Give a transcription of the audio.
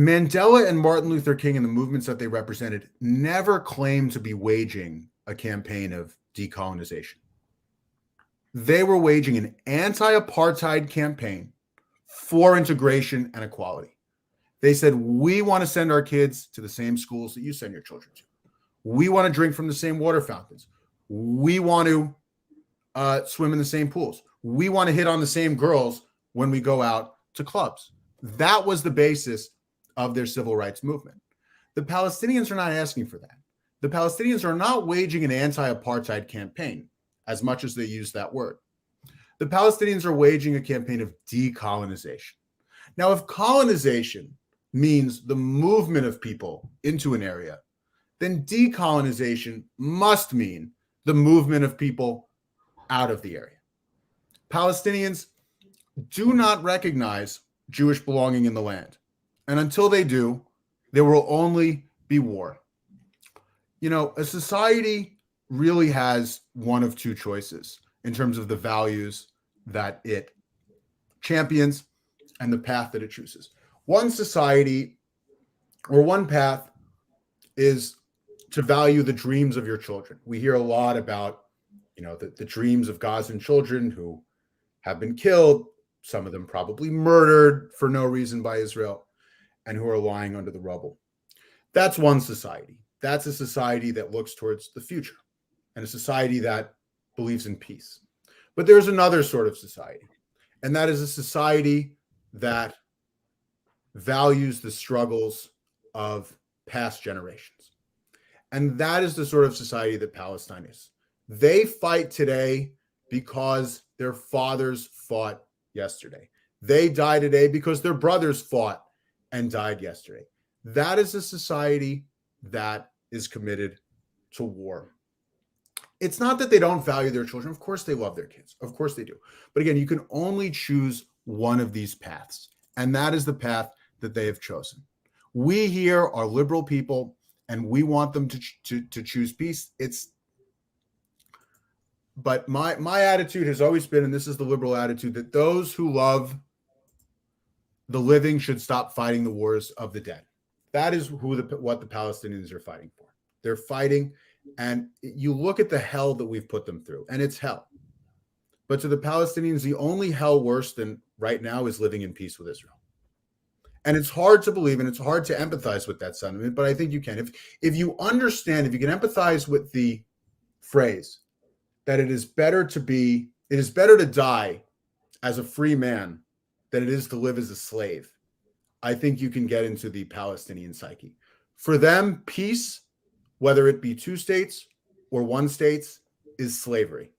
Mandela and Martin Luther King and the movements that they represented never claimed to be waging a campaign of decolonization. They were waging an anti-apartheid campaign for integration and equality. They said, we want to send our kids to the same schools that you send your children to. We want to drink from the same water fountains. We want to swim in the same pools. We want to hit on the same girls when we go out to clubs. That was the basis of their civil rights movement. The Palestinians are not asking for that. The Palestinians are not waging an anti-apartheid campaign as much as they use that word. The Palestinians are waging a campaign of decolonization. Now, if colonization means the movement of people into an area, then decolonization must mean the movement of people out of the area. Palestinians do not recognize Jewish belonging in the land. And until they do, there will only be war. You know, a society really has one of two choices in terms of the values that it champions and the path that it chooses. One society or one path is to value the dreams of your children. We hear a lot about, you know, the dreams of Gazan children who have been killed, some of them probably murdered for no reason by Israel, and who are lying under the rubble. That's one society. That's a society that looks towards the future and a society that believes in peace. But there's another sort of society, and that is a society that values the struggles of past generations. And that is the sort of society that Palestine is. They fight today because their fathers fought yesterday. They die today because their brothers fought and died yesterday. That is a society that is committed to war. It's not that they don't value their children. Of course they love their kids. Of course they do. But again, you can only choose one of these paths. And that is the path that they have chosen. We here are liberal people, and we want them to choose peace. But my attitude has always been, and this is the liberal attitude, that those who love the living should stop fighting the wars of the dead. That is what the Palestinians are fighting for. They're fighting, and you look at the hell that we've put them through, and it's hell. But to the Palestinians, the only hell worse than right now is living in peace with Israel. And it's hard to believe, and it's hard to empathize with that sentiment, but I think you can. If you understand, if you can empathize with the phrase that it is better to die as a free man than it is to live as a slave, I think you can get into the Palestinian psyche. For them, peace, whether it be two states or one state, is slavery.